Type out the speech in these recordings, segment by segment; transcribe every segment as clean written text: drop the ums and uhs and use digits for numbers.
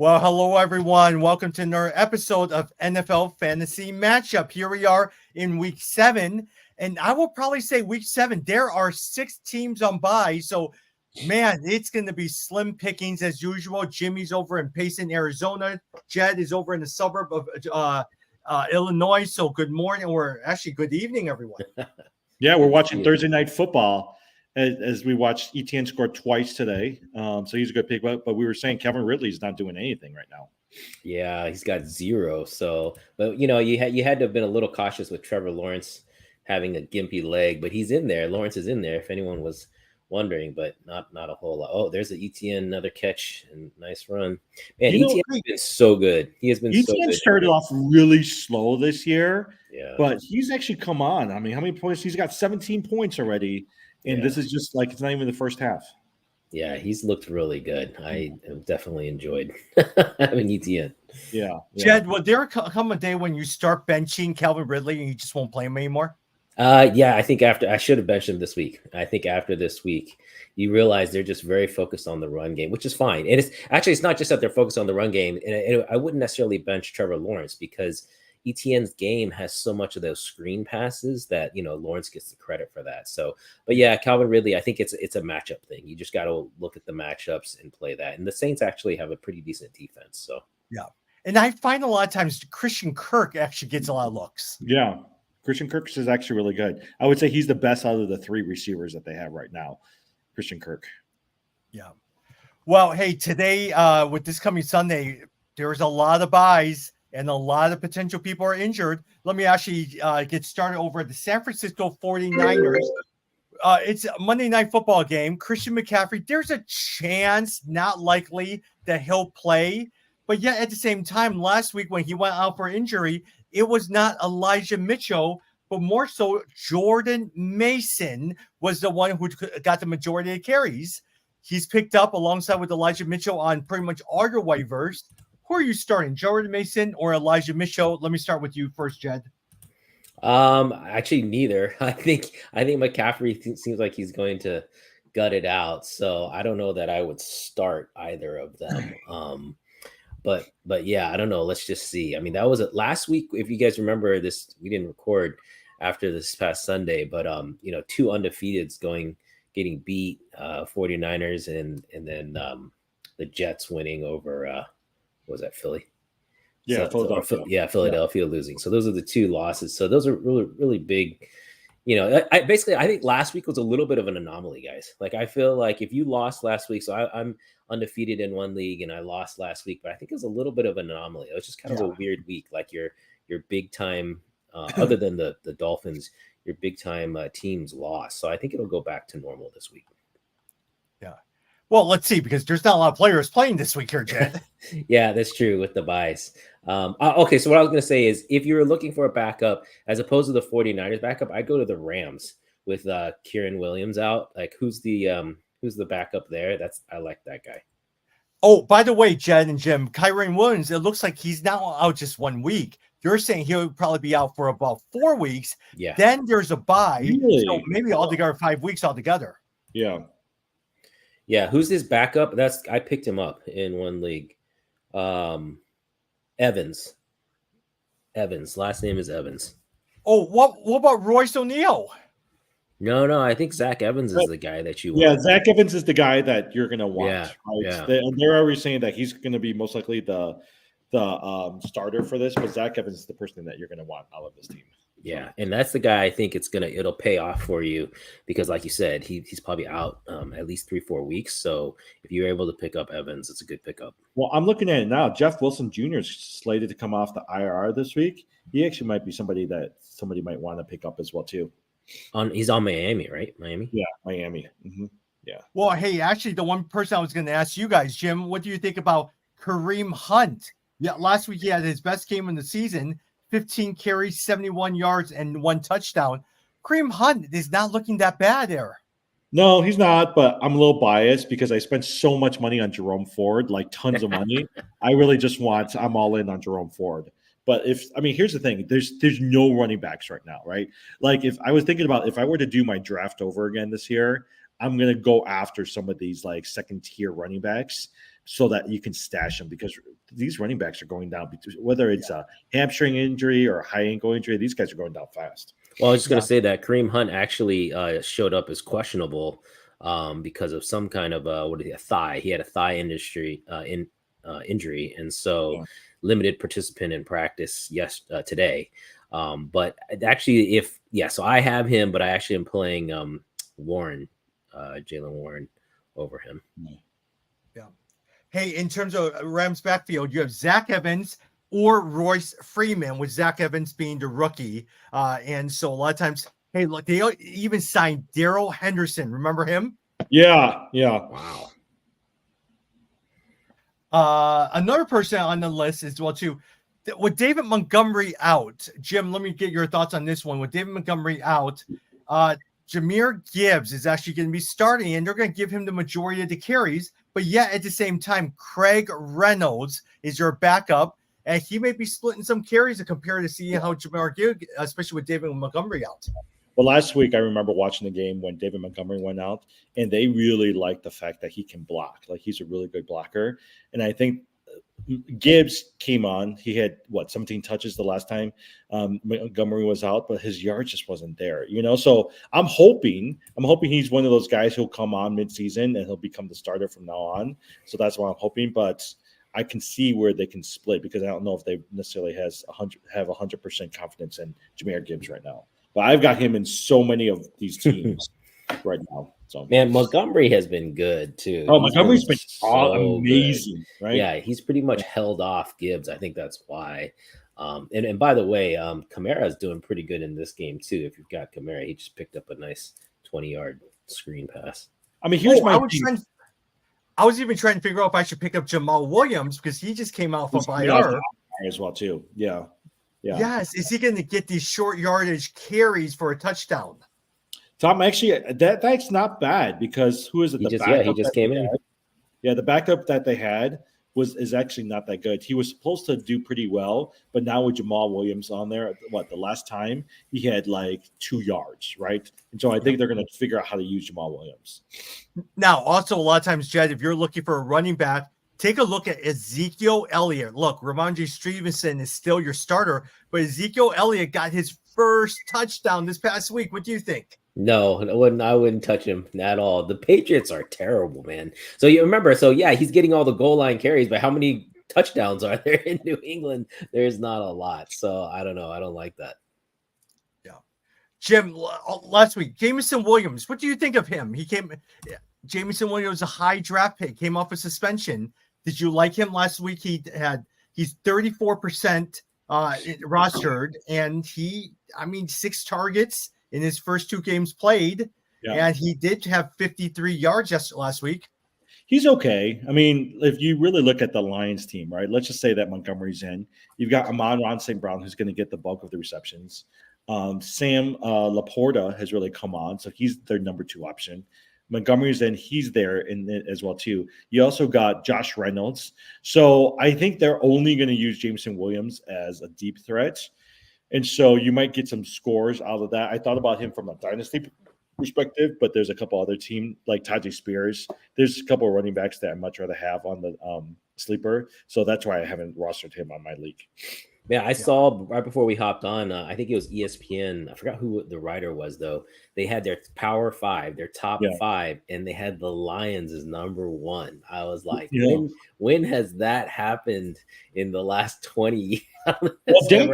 Well, hello everyone. Welcome to another episode of NFL Fantasy Matchup. Here we are in week 7, and I will probably say week 7, there are 6 teams on bye. So, man, it's going to be slim pickings as usual. Jimmy's over in Payson, Arizona. Jed is over in the suburb of Illinois. So, good morning, or actually, good evening, everyone. Yeah, we're watching Thursday Night Football as we watched ETN score twice today. So he's a good pick. But we were saying Calvin Ridley's not doing anything right now. Yeah, he's got 0. So, but you had to have been a little cautious with Trevor Lawrence having a gimpy leg, but he's in there. Lawrence is in there, if anyone was wondering, but not a whole lot. Oh, there's the ETN, another catch and nice run. Man, ETN has been so good. He has been so good. ETN started off really slow this year, yeah, but he's actually come on. I mean, how many points? He's got 17 points already, and this is just like it's not even the first half. Yeah, he's looked really good. I have definitely enjoyed having ETN. Yeah. Jed, will there come a day when you start benching Calvin Ridley and you just won't play him anymore? Yeah, I think I should have benched him this week. I think after this week, you realize they're just very focused on the run game, which is fine. And it's not just that they're focused on the run game. And I wouldn't necessarily bench Trevor Lawrence because ETN's game has so much of those screen passes that, Lawrence gets the credit for that. So, but yeah, Calvin Ridley, I think it's a matchup thing. You just got to look at the matchups and play that. And the Saints actually have a pretty decent defense. So, yeah. And I find a lot of times Christian Kirk actually gets a lot of looks. Yeah. Christian Kirk is actually really good. I would say he's the best out of the 3 receivers that they have right now. Christian Kirk. Yeah. Well, hey, today with this coming Sunday, there's a lot of buys and a lot of potential people are injured. Let me actually get started over at the San Francisco 49ers. It's a Monday Night Football game. Christian McCaffrey, there's a chance, not likely, that he'll play. But yet at the same time, last week when he went out for injury, it was not Elijah Mitchell, but more so Jordan Mason was the one who got the majority of carries. He's picked up alongside with Elijah Mitchell on pretty much all your waivers. Who are you starting, Jordan Mason or Elijah Mitchell? Let me start with you first, Jed. Actually, neither. I think McCaffrey seems like he's going to gut it out. So I don't know that I would start either of them. But yeah, I don't know. Let's just see. I mean, that was it last week. If you guys remember this, we didn't record after this past Sunday, but 2 undefeateds getting beat, 49ers and then the Jets winning over what was that, Philly? Yeah, Philadelphia. Philadelphia losing. So those are the 2 losses. So those are really, really big. I think last week was a little bit of an anomaly, guys. Like, I feel like if you lost last week, so I'm undefeated in one league and I lost last week, but I think it was a little bit of an anomaly. It was just kind of a weird week. Like your big time, other than the Dolphins, your big time teams lost. So I think it'll go back to normal this week. Yeah. Well, let's see, because there's not a lot of players playing this week here, Jed. Yeah, that's true with the buys. Okay, so what I was going to say is if you're looking for a backup, as opposed to the 49ers backup, I'd go to the Rams with Kieran Williams out. Like, who's the backup there? I like that guy. Oh, by the way, Jed and Jim, Kyren Williams, it looks like he's now out just 1 week. You're saying he'll probably be out for about 4 weeks. Yeah. Then there's a bye. Really? So maybe altogether 5 weeks altogether. Yeah. Yeah. Who's his backup? I picked him up in one league. Evans. Last name is Evans. Oh, what about Royce O'Neal? No, I think Zach Evans is the guy that you want. Yeah, Zach Evans is the guy that you're going to want. Yeah, right? Yeah. They're already saying that he's going to be most likely the starter for this, but Zach Evans is the person that you're going to want out of this team. Yeah, and that's the guy I think it'll pay off for you because, like you said, he's probably out at least 3-4 weeks. So if you're able to pick up Evans, it's a good pickup. Well, I'm looking at it now. Jeff Wilson Jr. is slated to come off the IR this week. He actually might be somebody that somebody might want to pick up as well too. He's on Miami, right? Miami. Yeah, Miami. Mm-hmm. Yeah. Well, hey, actually, the one person I was going to ask you guys, Jim, what do you think about Kareem Hunt? Yeah, last week he had his best game in the season. 15 carries, 71 yards, and 1 touchdown. Kareem Hunt is not looking that bad there. No, he's not, but I'm a little biased because I spent so much money on Jerome Ford, like tons of money. I'm all in on Jerome Ford. But here's the thing, there's no running backs right now, right? Like if I was thinking about if I were to do my draft over again this year, I'm going to go after some of these like second tier running backs so that you can stash them, because these running backs are going down, whether it's a hamstring injury or a high ankle injury. These guys are going down fast. Well, I was just going to say that Kareem Hunt actually showed up as questionable because of some kind of a thigh. He had a thigh injury, and so limited participant in practice today. But actually, so I have him, but I actually am playing Warren, Jaylen Warren over him. Yeah. Hey, in terms of Rams backfield, you have Zach Evans or Royce Freeman, with Zach Evans being the rookie. And so a lot of times, hey, look, they even signed Darrell Henderson. Remember him? Yeah. Wow. Another person on the list as well, too. With David Montgomery out, Jim, let me get your thoughts on this one. With David Montgomery out, Jahmyr Gibbs is actually going to be starting, and they're going to give him the majority of the carries. But yet, at the same time, Craig Reynolds is your backup, and he may be splitting some carries compared to seeing how Jahmyr Gibbs, especially with David Montgomery out. Well, last week I remember watching the game when David Montgomery went out, and they really liked the fact that he can block. Like, he's a really good blocker. And I think Gibbs came on. He had 17 touches the last time Montgomery was out, but his yard just wasn't there, So I'm hoping he's one of those guys who'll come on midseason and he'll become the starter from now on. So that's what I'm hoping. But I can see where they can split, because I don't know if they necessarily have 100% confidence in Jahmyr Gibbs right now. But I've got him in so many of these teams right now. So, man, Montgomery has been good too. Oh, Montgomery's been amazing, good. Right? Yeah, he's pretty much held off Gibbs. I think that's why. And by the way, Kamara is doing pretty good in this game too. If you've got Kamara, he just picked up a nice 20-yard screen pass. I mean, here's I was even trying to figure out if I should pick up Jamal Williams, because he just came out from IR as well too. Yeah. Yes, is he going to get these short yardage carries for a touchdown? Tom, actually, that's not bad, because who is it? He just came in. Yeah, the backup that they had is actually not that good. He was supposed to do pretty well, but now with Jamal Williams on there, the last time he had like 2 yards, right? And so I think they're going to figure out how to use Jamal Williams. Now, also, a lot of times, Jed, if you're looking for a running back, take a look at Ezekiel Elliott. Look, Ramondre Stevenson is still your starter, but Ezekiel Elliott got his first touchdown this past week. What do you think? No, I wouldn't touch him at all. The Patriots are terrible, man. So you remember, he's getting all the goal line carries, but how many touchdowns are there in New England? There's not a lot. So I don't know. I don't like that. Yeah. Jim, last week, Jameson Williams, what do you think of him? Jameson Williams, a high draft pick, came off a suspension. Did you like him last week? He's 34% rostered, and 6 targets in his first 2 games played, and he did have 53 yards last week. He's okay. I mean, if you really look at the Lions team, right? Let's just say that Montgomery's in. You've got Amon-Ra St. Brown, who's going to get the bulk of the receptions. Sam Laporta has really come on, so he's their number 2 option. Montgomery's in, he's there in it as well too. You also got Josh Reynolds. So I think they're only going to use Jameson Williams as a deep threat. And so you might get some scores out of that. I thought about him from a dynasty perspective, but there's a couple other teams like Tajay Spears. There's a couple of running backs that I'd much rather have on the sleeper. So that's why I haven't rostered him on my league. Yeah, I saw right before we hopped on, I think it was ESPN. I forgot who the writer was, though. They had their Power 5, their top 5, and they had the Lions as number 1. I was like, when has that happened in the last 20 years? Well, Dan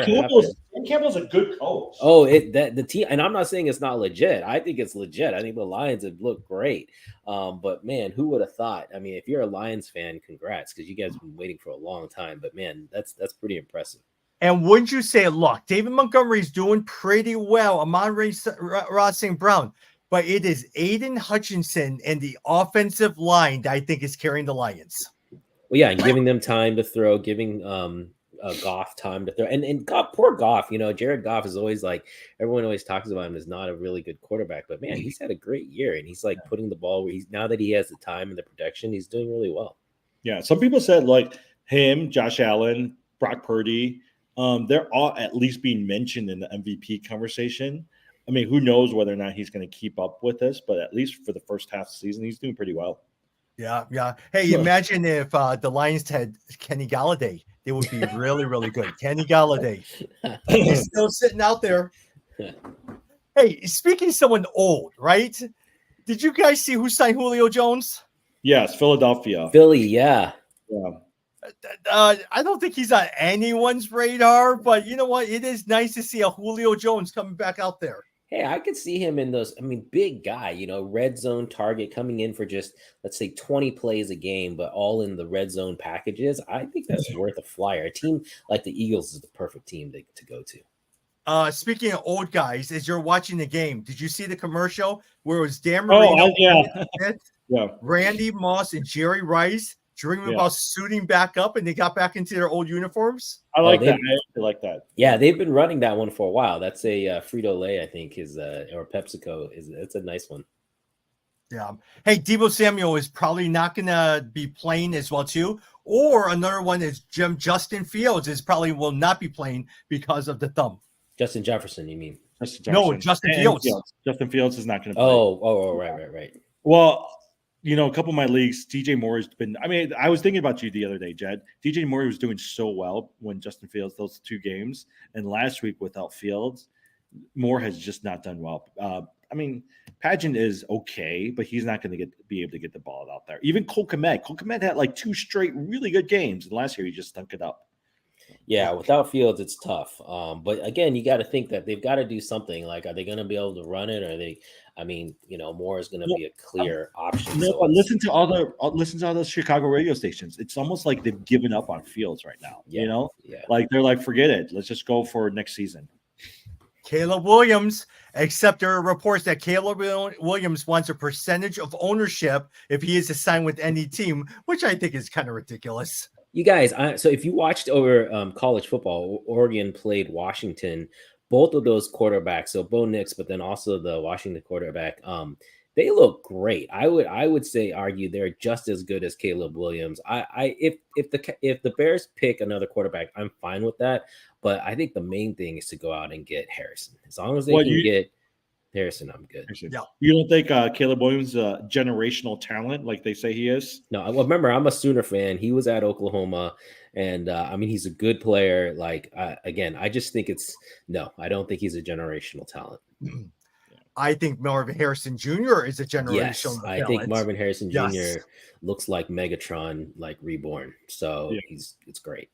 Campbell's a good coach. Oh, the team, and I'm not saying it's not legit. I think it's legit. I think the Lions have looked great. But man, who would have thought? I mean, if you're a Lions fan, congrats, because you guys have been waiting for a long time. But man, that's pretty impressive. And wouldn't you say, look, David Montgomery's doing pretty well, Amon-Ra St. Brown, but it is Aiden Hutchinson and the offensive line that I think is carrying the Lions. Well, yeah, and giving them time to throw, giving Goff time to throw. And Goff, poor Goff, Jared Goff is always like, everyone always talks about him as not a really good quarterback, but man, he's had a great year, and he's like putting the ball where now that he has the time and the protection, he's doing really well. Yeah, some people said like him, Josh Allen, Brock Purdy, they're all at least being mentioned in the MVP conversation. I mean, who knows whether or not he's going to keep up with this, but at least for the first half of the season, he's doing pretty well. Yeah, yeah. Hey, imagine if the Lions had Kenny Galladay. They would be really, really good. Kenny Galladay. He's still sitting out there. Hey, speaking of someone old, right? Did you guys see who signed Julio Jones? Yes, Philadelphia. Philly, yeah. Yeah. I don't think he's on anyone's radar, but you know what? It is nice to see a Julio Jones coming back out there. Hey, I could see him in those. I mean, big guy, red zone target coming in for just, let's say, 20 plays a game, but all in the red zone packages. I think that's worth a flyer. A team like the Eagles is the perfect team to go to. Speaking of old guys, as you're watching the game, did you see the commercial where it was Dan Marino, Oh, yeah. Yeah. Randy Moss, and Jerry Rice dreaming about suiting back up, and they got back into their old uniforms? I like that. I actually like that. Yeah, they've been running that one for a while. That's a Frito-Lay, I think, or PepsiCo. It's a nice one. Yeah. Hey, Deebo Samuel is probably not going to be playing as well, too. Or another one is Justin Fields is probably will not be playing because of the thumb. Justin Jefferson, you mean? No, Justin Fields. Justin Fields is not going to play. Oh, right. Well, a couple of my leagues, DJ Moore has been. I mean, I was thinking about you the other day, Jed. DJ Moore was doing so well when Justin Fields, those 2 games. And last week without Fields, Moore has just not done well. I mean, Pageant is okay, but he's not going to be able to get the ball out there. Even Cole Kmet had like 2 straight really good games. And last year he just stunk it up. Yeah, without Fields, it's tough. But again, you got to think that they've got to do something. Like, are they going to be able to run it? Or are they? I mean, Moore is going to be a clear option. No, but listen to all those Chicago radio stations. It's almost like they've given up on Fields right now. Yeah. Like they're like, forget it. Let's just go for next season. Caleb Williams, except there are reports that Caleb Williams wants a percentage of ownership if he is assigned with any team, which I think is kind of ridiculous. You guys, so if you watched over college football, Oregon played Washington, both of those quarterbacks, so Bo Nix, but then also the Washington quarterback, they look great. I would argue they're just as good as Caleb Williams. If the Bears pick another quarterback, I'm fine with that. But I think the main thing is to go out and get Harrison. As long as they can get Harrison, I'm good. Yeah. You don't think Caleb Williams is a generational talent like they say he is? No, remember, I'm a Sooner fan. He was at Oklahoma, and I mean, he's a good player. Like, again, I just think I don't think he's a generational talent. I think Marvin Harrison Jr. is a generational talent. I think Marvin Harrison Jr. looks like Megatron, like reborn. So it's great.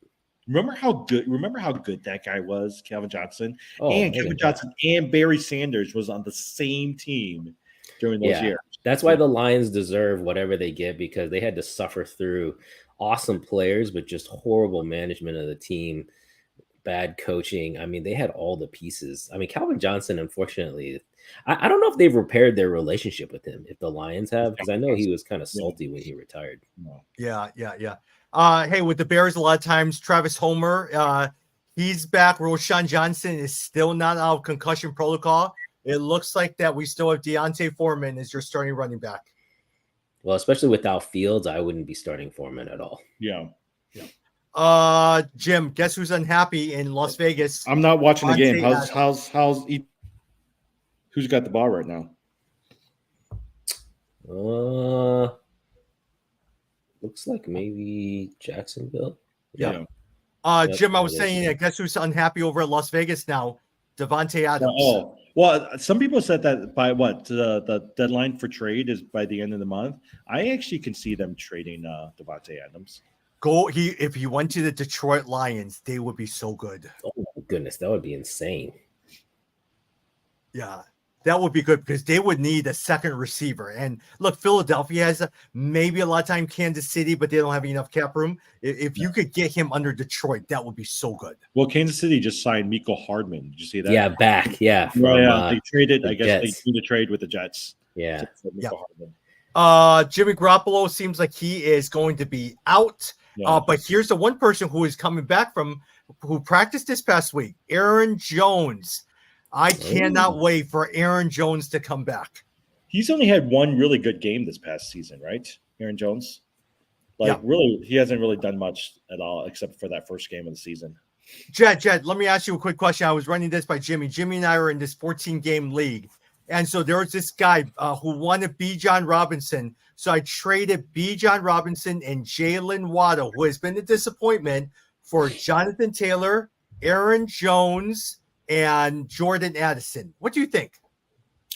Remember how good that guy was, Calvin Johnson? Calvin Johnson and Barry Sanders was on the same team during those years. That's why the Lions deserve whatever they get, because they had to suffer through awesome players, but just horrible management of the team, bad coaching. I mean, they had all the pieces. I mean, Calvin Johnson, unfortunately, I don't know if they've repaired their relationship with him, if the Lions have, because I know he was kind of salty when he retired. Yeah. Hey, with the Bears, a lot of times Travis Homer, he's back. Roshan Johnson is still not out of concussion protocol. It looks like that we still have Deontay Foreman as your starting running back. Well, especially without Fields, I wouldn't be starting Foreman at all. Yeah. Jim, guess who's unhappy in Las Vegas? I'm not watching the game. Who's got the ball right now? Looks like maybe Jacksonville. Yeah. Jim, I was saying that guess who's unhappy over at Las Vegas now? Davante Adams. Oh, well, some people said that by the deadline for trade is by the end of the month. I actually can see them trading Davante Adams. If he went to the Detroit Lions, they would be so good. Oh my goodness, that would be insane. Yeah. That would be good because they would need a second receiver. And look, Philadelphia has maybe a lot of time Kansas City, but they don't have enough cap room. If you could get him under Detroit, that would be so good. Well, Kansas City just signed Miko Hardman. Did you see that? Yeah, back. Yeah. They traded. I guess Jets. they did a trade with the Jets. Yeah. Jimmy Garoppolo seems like he is going to be out. Yeah. But here's the one person who is coming back who practiced this past week, Aaron Jones. I cannot wait for Aaron Jones to come back. He's only had one really good game this past season, right? Aaron Jones. Really, he hasn't really done much at all except for that first game of the season. Jed, let me ask you a quick question. I was running this by Jimmy. Jimmy and I are in this 14-game league. And so there was this guy who wanted Bijan Robinson. So I traded Bijan Robinson and Jalen Waddle, who has been a disappointment, for Jonathan Taylor, Aaron Jones, and Jordan Addison. What do you think?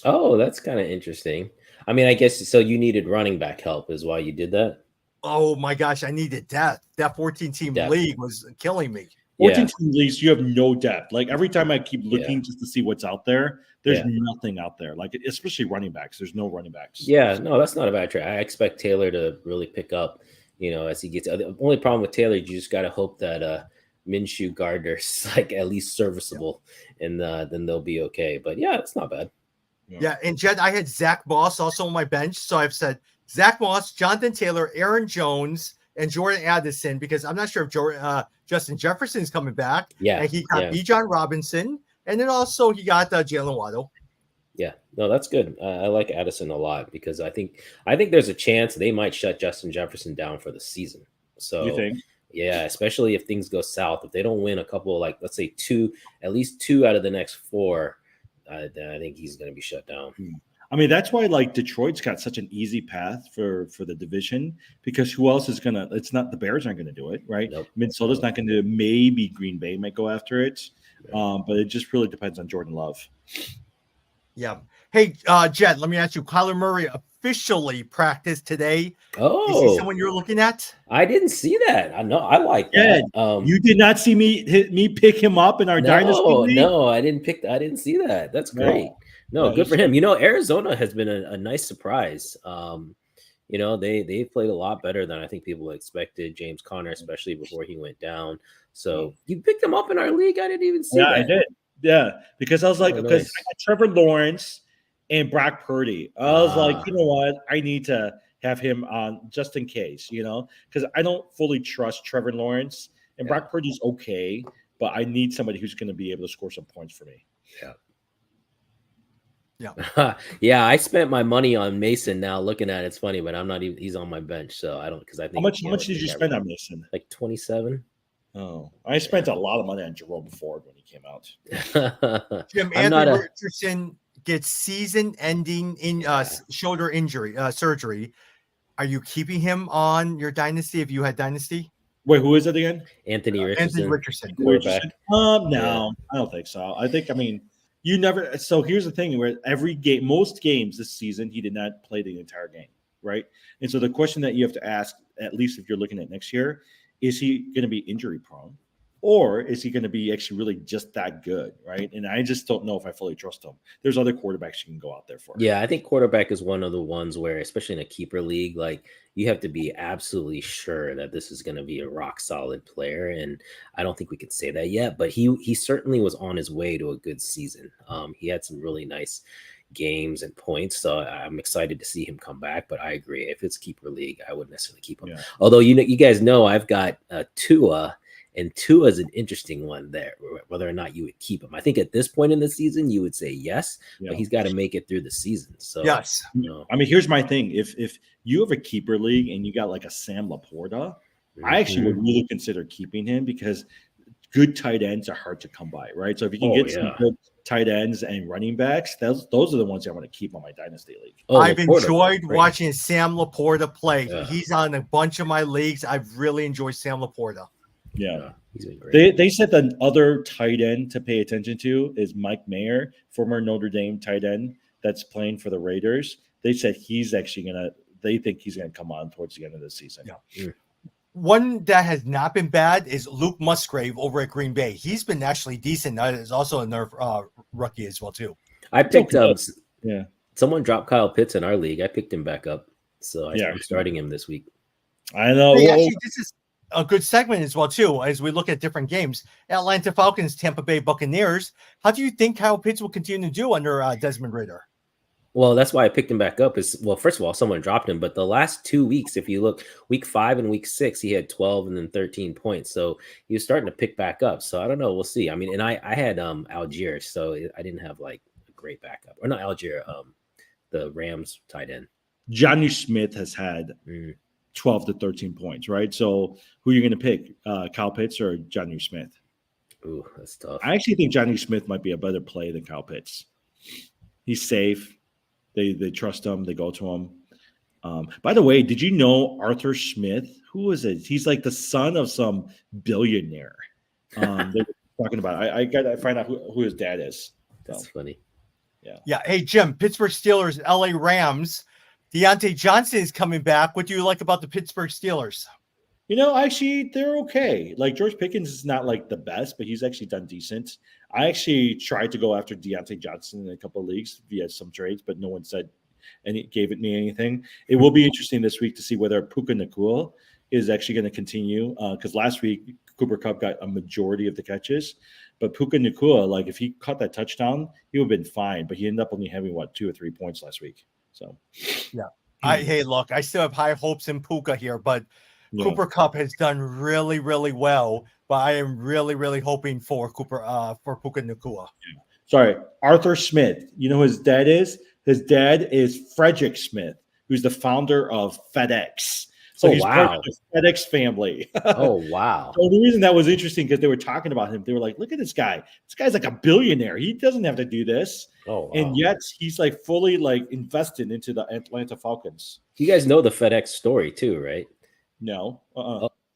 Oh, that's kind of interesting. I mean, I guess so. You needed running back help, is why you did that. Oh my gosh, I needed depth. That 14-team Depth. league was killing me. 14 Yeah. team leagues, you have no depth. Like every time I keep looking just to see what's out there, there's Yeah. nothing out there. Like especially running backs, there's no running backs. Yeah, no, that's not a bad trade. I expect Taylor to really pick up, as he gets. The only problem with Taylor, you just got to hope that Minshew Gardner's like at least serviceable, and then they'll be okay. But yeah, it's not bad. Yeah, and Jed, I had Zach Moss also on my bench. So I've said Zach Moss, Jonathan Taylor, Aaron Jones, and Jordan Addison, because I'm not sure if Justin Jefferson's coming back. Yeah, And he got yeah. Bijan Robinson, and then also he got Jalen Waddle. Yeah, no, that's good. I like Addison a lot because I think there's a chance they might shut Justin Jefferson down for the season. So You think? yeah, especially if things go south, if they don't win a couple, like let's say at least two out of the next four, then I think he's going to be shut down. I mean, that's why like Detroit's got such an easy path for the division, because who else is gonna? It's not the Bears aren't gonna do it, right? Nope. Minnesota's not gonna do it. Maybe Green Bay might go after it, but it just really depends on Jordan Love. Yeah. Hey, Jed, let me ask you. Kyler Murray officially practiced today. Is he Oh, someone you're looking at? I didn't see that. I know. I like that. You did not see me pick him up in our dynasty league? No, I didn't see that. That's No. great. No, Yeah, good for him. Arizona has been a nice surprise. They played a lot better than I think people expected. James Conner, especially before he went down. So you picked him up in our league. I didn't even see that. I did. Yeah, because I was like, Oh, because nice. I got Trevor Lawrence and Brock Purdy. I was like, Ah. you know what? I need to have him on just in case, because I don't fully trust Trevor Lawrence, and Yeah. Brock Purdy's okay, but I need somebody who's going to be able to score some points for me. Yeah, I spent my money on Mason. Now looking at it, it's funny, but I'm not even. He's on my bench, so I don't because I think How much did you spend on Mason? Like 27. Oh, I spent a lot of money on Jerome Ford when he came out. Jim, I'm not Anthony a- Richardson gets season-ending shoulder injury surgery. Are you keeping him on your dynasty if you had dynasty? Wait, who is it again? Anthony Anthony Richardson, Richardson. quarterback. No, I don't think so. I mean, you never. So here's the thing: where most games this season, he did not play the entire game, right? And so the question that you have to ask, at least if you're looking at next year, is he going to be injury prone, or is he going to be actually really just that good, right? And I just don't know if I fully trust him. There's other quarterbacks you can go out there for. Yeah, I think quarterback is one of the ones where, especially in a keeper league, like you have to be absolutely sure that this is going to be a rock solid player. And I don't think we could say that yet, but he certainly was on his way to a good season. He had some really nice games and points, so I'm excited to see him come back. But I agree, if it's keeper league, I wouldn't necessarily keep him. Yeah. Although you guys know I've got Tua. And Tua is an interesting one there, whether or not you would keep him. I think at this point in the season, you would say yes, Yeah. but he's got to make it through the season. So Yes. I mean, here's my thing: if you have a keeper league and you got like a Sam Laporta, I actually would really consider keeping him, because good tight ends are hard to come by, right? So if you can get some good tight ends and running backs, those are the ones I want to keep on my dynasty league. I've Laporta, enjoyed great. watching Sam Laporta play. Yeah. He's on a bunch of my leagues. I've really enjoyed Sam Laporta. Yeah. He's been great. They said the other tight end to pay attention to is Mike Mayer, former Notre Dame tight end that's playing for the Raiders. They said they think he's gonna come on towards the end of the season. Yeah. One that has not been bad is Luke Musgrave over at Green Bay. He's been actually decent. That is also a rookie as well too. I picked up. Yeah. Someone dropped Kyle Pitts in our league. I picked him back up, so Yeah. I'm starting him this week. I know. Hey, Well, actually, this is a good segment as well too, as we look at different games. Atlanta Falcons, Tampa Bay Buccaneers. How do you think Kyle Pitts will continue to do under Desmond Ridder? Well, that's why I picked him back up. First of all, someone dropped him, but the last 2 weeks, if you look, week 5 and week 6, he had 12 and then 13 points. So he was starting to pick back up. So I don't know. We'll see. I mean, and I had Algier, so I didn't have like a great backup, or not Algier, the Rams tight end. Johnny Smith has had 12 to 13 points, right? So who are you going to pick, Kyle Pitts or Johnny Smith? Ooh, that's tough. I actually think Johnny Smith might be a better play than Kyle Pitts. He's safe. They trust him. They go to him. By the way, did you know Arthur Smith? Who is it? He's like the son of some billionaire. They were talking about it. I got to find out who his dad is. That's funny. Yeah. Hey, Jim, Pittsburgh Steelers, LA Rams. Deontay Johnson is coming back. What do you like about the Pittsburgh Steelers? Actually, they're okay. Like George Pickens is not like the best, but he's actually done decent. I actually tried to go after Deontay Johnson in a couple of leagues via some trades, but no one said and it gave me anything. It will be interesting this week to see whether Puka Nacua is actually going to continue because last week Cooper Kupp got a majority of the catches, but Puka Nacua, like if he caught that touchdown, he would have been fine. But he ended up only having 2 or 3 points last week. So yeah, hey, look, I still have high hopes in Puka here, but Cooper Kupp has done really, really well. But I am really, really hoping for Puka Nacua. Yeah. Sorry, Arthur Smith. You know who his dad is? His dad is Frederick Smith, who's the founder of FedEx. So he's part of the FedEx family. Oh, wow. So the reason that was interesting because they were talking about him. They were like, look at this guy. This guy's like a billionaire. He doesn't have to do this. Oh, wow. And yet he's like fully like invested into the Atlanta Falcons. You guys know the FedEx story too, right? No.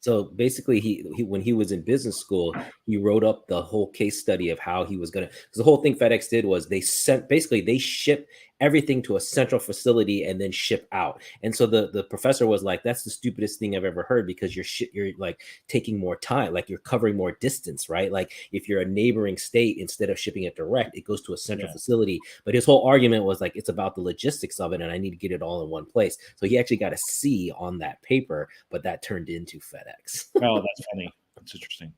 So basically, he when he was in business school, he wrote up the whole case study of how he was gonna. Because the whole thing FedEx did was they ship everything to a central facility and then ship out. And so the professor was like, "That's the stupidest thing I've ever heard because you're like taking more time, like you're covering more distance, right? Like if you're a neighboring state, instead of shipping it direct, it goes to a central facility." But his whole argument was like, it's about the logistics of it, and I need to get it all in one place. So he actually got a C on that paper, but that turned into FedEx. Oh, that's funny. That's interesting.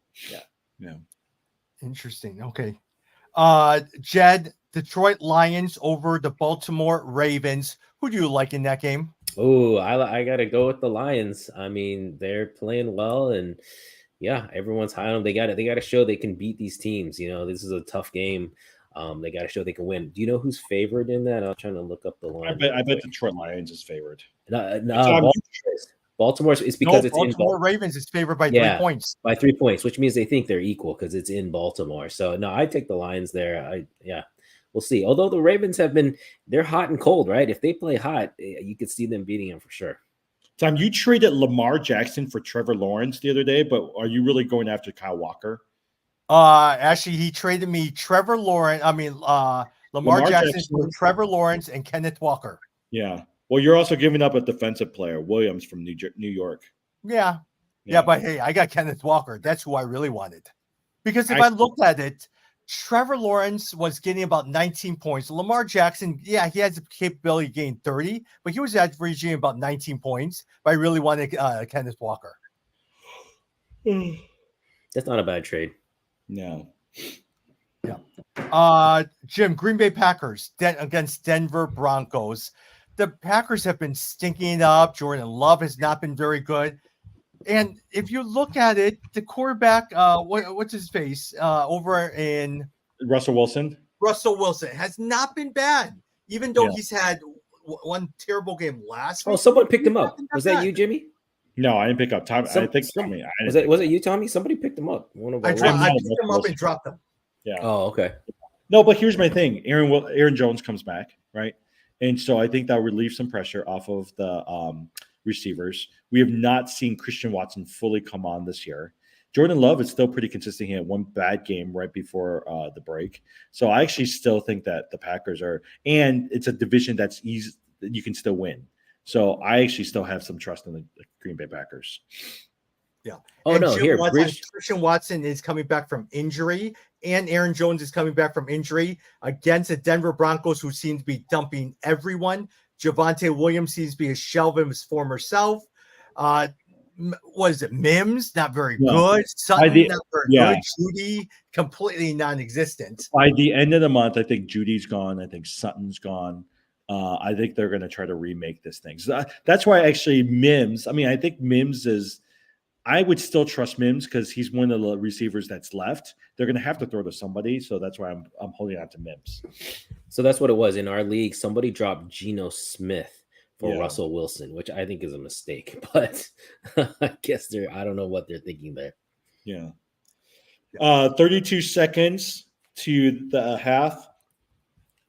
Yeah. Interesting. Okay. Jed, Detroit Lions over the Baltimore Ravens. Who do you like in that game? Oh, I got to go with the Lions. I mean, they're playing well, and yeah, everyone's high on them. They got to show they can beat these teams. This is a tough game. They got to show they can win. Do you know who's favored in that? I'm trying to look up the line. I bet Detroit Lions is favored. No, Baltimore is because it's Baltimore Ravens is favored by 3 points. By 3 points, which means they think they're equal because it's in Baltimore. So no, I take the Lions there. We'll see. Although the Ravens they're hot and cold, right? If they play hot, you could see them beating them for sure. Tom, you traded Lamar Jackson for Trevor Lawrence the other day, but are you really going after Kyle Walker? Actually, he traded me Lamar Jackson for Trevor Lawrence and Kenneth Walker. Yeah. Well, you're also giving up a defensive player, Williams from New York. Yeah, but hey, I got Kenneth Walker. That's who I really wanted. Because if I looked at it, Trevor Lawrence was getting about 19 points. Lamar Jackson, he has the capability to gain 30, but he was averaging about 19 points. But I really wanted Kenneth Walker. That's not a bad trade. No. Yeah. Jim, Green Bay Packers against Denver Broncos. The Packers have been stinking up. Jordan Love has not been very good. And if you look at it, the quarterback, what's his face over in Russell Wilson has not been bad, even though he's had one terrible game last week. Oh, someone picked him up. Was that you, Jimmy? No, I didn't pick up Tommy. I think Tommy. Was it you, Tommy? Somebody picked him up. I picked him up and dropped him. Yeah. Oh, okay. No, but here's my thing. Aaron Jones comes back, right? And so I think that would relieve some pressure off of the receivers. We have not seen Christian Watson fully come on this year. Jordan Love is still pretty consistent. He had one bad game right before the break. So I actually still think that the Packers are, and it's a division that's easy that you can still win. So I actually still have some trust in the Green Bay Packers. Yeah. Oh, and no. Here, Christian Watson is coming back from injury, and Aaron Jones is coming back from injury against the Denver Broncos, who seem to be dumping everyone. Javonte Williams seems to be a shell of his former self. Was it Mims? Not very good. Sutton, not very good. Judy, completely non-existent. By the end of the month, I think Judy's gone. I think Sutton's gone. I think they're going to try to remake this thing. So that's why actually Mims. I mean, I think Mims is. I would still trust Mims because he's one of the receivers that's left. They're going to have to throw to somebody, so that's why I'm holding on to Mims. So that's what it was in our league. Somebody dropped Geno Smith for Russell Wilson, which I think is a mistake. But I guess I don't know what they're thinking there. Yeah. 32 seconds to the half.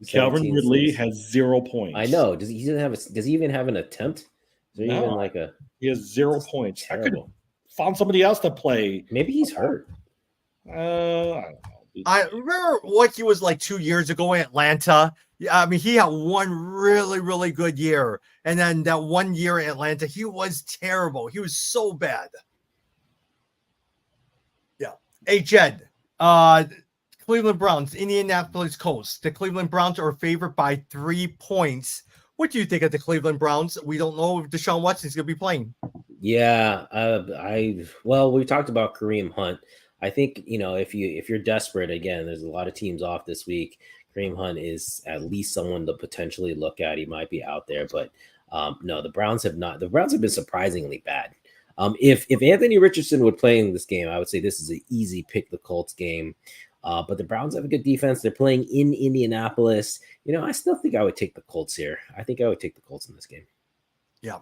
Calvin 17, Ridley 6. has 0 points. I know. Does he doesn't have does he even have an attempt? Is there No. even like a He has 0 points. I could have terrible? found somebody else to play. Maybe he's hurt. I don't know. I remember what he was like 2 years ago in Atlanta. Yeah, I mean, he had one really, really good year. And then that 1 year in Atlanta, he was terrible. He was so bad. Yeah. Hey, Jed, Cleveland Browns, Indianapolis Colts. The Cleveland Browns are favored by 3 points. What do you think of the Cleveland Browns? We don't know if Deshaun Watson's going to be playing. Yeah, we talked about Kareem Hunt. I think, if you're desperate, again, there's a lot of teams off this week. Kareem Hunt is at least someone to potentially look at. He might be out there, but no, the Browns have not. The Browns have been surprisingly bad. If Anthony Richardson would play in this game, I would say this is an easy pick the Colts game. But the Browns have a good defense. They're playing in Indianapolis. I still think I would take the Colts here. I think I would take the Colts in this game. Yeah.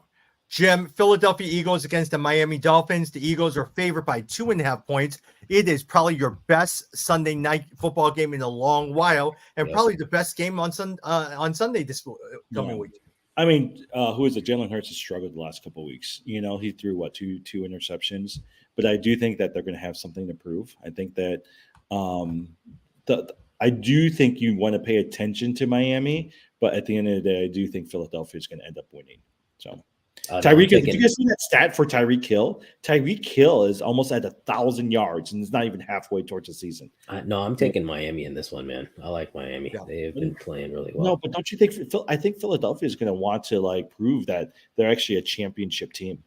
Jim, Philadelphia Eagles against the Miami Dolphins. The Eagles are favored by 2.5 points. It is probably your best Sunday night football game in a long while, and probably the best game on Sunday this coming week. I mean, who is it? Jalen Hurts has struggled the last couple of weeks. He threw two interceptions, but I do think that they're going to have something to prove. I think that I do think you want to pay attention to Miami, but at the end of the day, I do think Philadelphia is going to end up winning. So. Tyreek Hill, did you guys see that stat for Tyreek Hill? Tyreek Hill is almost at 1,000 yards and is not even halfway towards the season. No, I'm taking Miami in this one, man. I like Miami. Yeah. They have been playing really well. No, but don't you think? I think Philadelphia is going to want to prove that they're actually a championship team.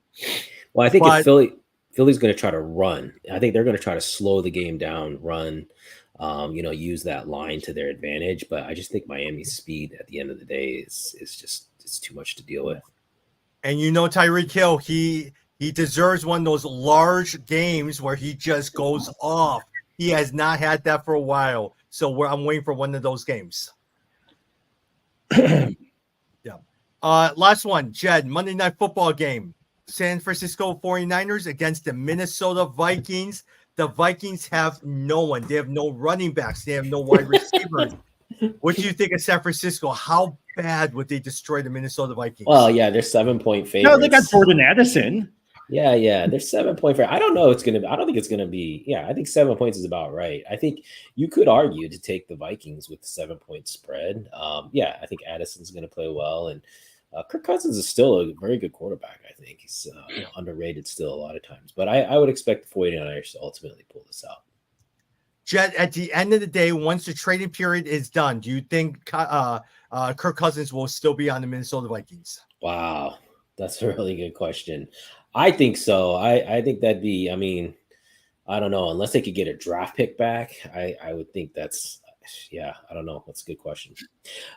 Well, I think if Philly's going to try to run, I think they're going to try to slow the game down, run. Use that line to their advantage. But I just think Miami's speed at the end of the day is it's too much to deal with. And Tyreek Hill, he deserves one of those large games where he just goes off. He has not had that for a while. So I'm waiting for one of those games. Yeah. Last one, Jed, Monday Night Football game. San Francisco 49ers against the Minnesota Vikings. The Vikings have no one. They have no running backs. They have no wide receivers. What do you think of San Francisco? How bad would they destroy the Minnesota Vikings? Well, yeah, they're 7-point favorites. No, they got Jordan Addison. Yeah, they're 7-point favorite. I don't know. I don't think it's going to be. Yeah, I think 7 points is about right. I think you could argue to take the Vikings with the 7-point spread. I think Addison's going to play well, and Kirk Cousins is still a very good quarterback. I think he's underrated still a lot of times, but I would expect the 49ers to ultimately pull this out. Jet, at the end of the day, once the trading period is done, do you think Kirk Cousins will still be on the Minnesota Vikings? Wow, that's a really good question. I think so. I think that'd be, I don't know, unless they could get a draft pick back, I would think that's, I don't know. That's a good question.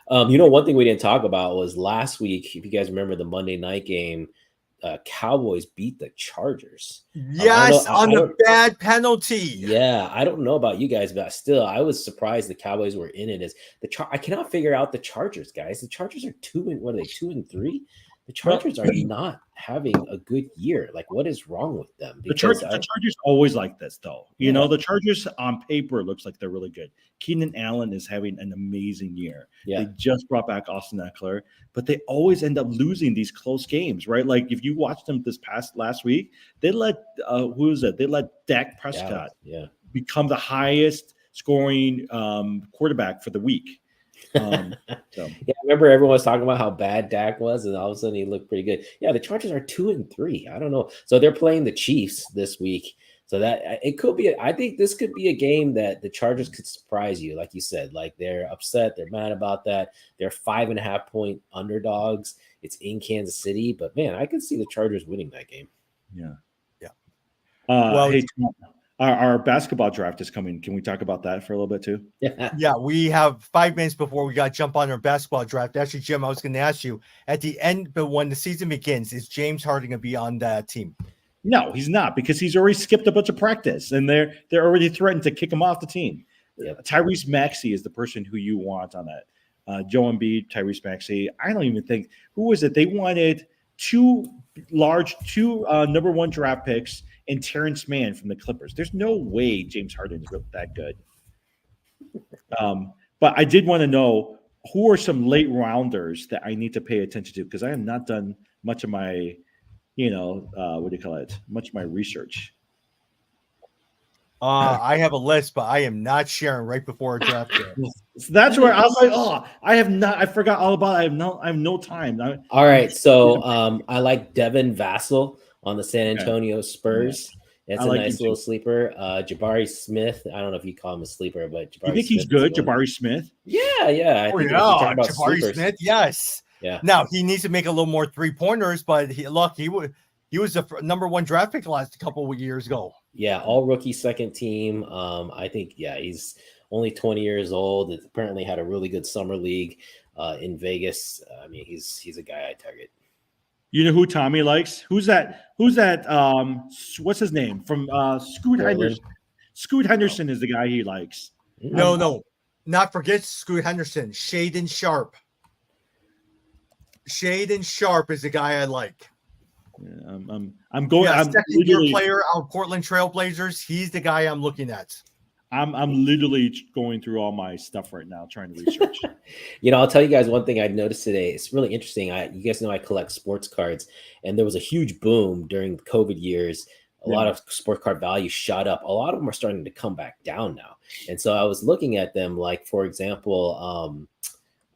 One thing we didn't talk about was last week, if you guys remember the Monday night game, Cowboys beat the Chargers. Yes, on a bad penalty. Yeah, I don't know about you guys, but still, I was surprised the Cowboys were in it. I cannot figure out the Chargers, guys. The Chargers are 2-3? The Chargers are not having a good year. What is wrong with them? The Chargers always like this, though. The Chargers on paper looks like they're really good. Keenan Allen is having an amazing year. Yeah. They just brought back Austin Eckler, but they always end up losing these close games, right? If you watched them last week, they let They let Dak Prescott become the highest scoring quarterback for the week. Yeah, I remember everyone was talking about how bad Dak was, and all of a sudden he looked pretty good. Yeah, the Chargers are 2-3. I don't know. So they're playing the Chiefs this week. So that it could be. I think this could be a game that the Chargers could surprise you, like you said. They're upset, they're mad about that. They're 5.5-point underdogs. It's in Kansas City, but man, I could see the Chargers winning that game. Yeah. Hey, our basketball draft is coming. Can we talk about that for a little bit too? Yeah, we have 5 minutes before we got to jump on our basketball draft. Actually, Jim, I was going to ask you at the end, but when the season begins, is James Harden going to be on that team? No, he's not, because he's already skipped a bunch of practice, and they're already threatened to kick him off the team. Yeah. Tyrese Maxey is the person who you want on that. Joe Embiid, Tyrese Maxey. I don't even think – who was it? They wanted two number one draft picks and Terrence Mann from the Clippers. There's no way James Harden is that good. But I did want to know, who are some late rounders that I need to pay attention to? Because I have not done much of my, what do you call it? Much of my research. I have a list, but I am not sharing right before a draft. So that's where I was like, oh, I forgot all about it. I have no time. All right. So I like Devin Vassell on the San Okay. Antonio Spurs. It's I a like nice him little too. sleeper. Jabari Smith. I don't know if you call him a sleeper, but Jabari You think he's Smith good, is one. Jabari Smith? Yeah. I Oh think if you yeah, talk about Jabari sleepers, Smith. Yes. yeah. Now he needs to make a little more 3-pointers, but he was the number 1 draft pick the last couple of years ago. Yeah, all rookie second team. I think he's only 20 years old. It apparently had a really good summer league in Vegas. I mean, he's a guy I target. You know who Tommy likes? Who's that? What's his name? From Scoot Portland? Henderson. Scoot Henderson is the guy he likes. No, not forget Scoot Henderson. Shaden Sharp. Shaden Sharp is the guy I like. Yeah, I'm going. Yeah, I'm second-year literally, player out of Portland Trailblazers. He's the guy I'm looking at. I'm literally going through all my stuff right now, trying to research. I'll tell you guys one thing I noticed today. It's really interesting. You guys know I collect sports cards, and there was a huge boom during the COVID years. A lot of sports card value shot up. A lot of them are starting to come back down now. And so I was looking at them, like, for example,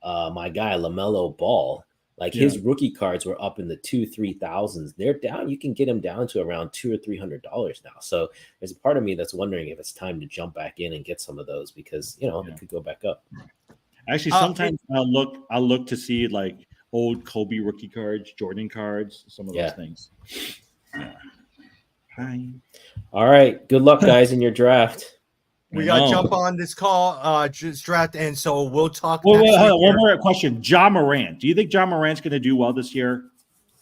my guy LaMelo Ball. Like his rookie cards were up in the 2,000-3,000s. They're down. You can get them down to around $200 or $300 now. So there's a part of me that's wondering if it's time to jump back in and get some of those because it could go back up. Actually, sometimes I'll look to see like old Kobe rookie cards, Jordan cards, some of those things. Yeah. Hi. All right. Good luck, guys, in your draft. We got to jump on this call, just draft, and so we'll talk. Wait, one more question. Ja Morant. Do you think Ja Morant's going to do well this year?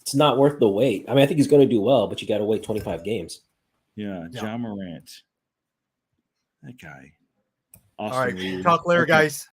It's not worth the wait. I mean, I think he's going to do well, but you got to wait 25 games. Yeah, Ja Morant. That guy. All right. Talk later, guys.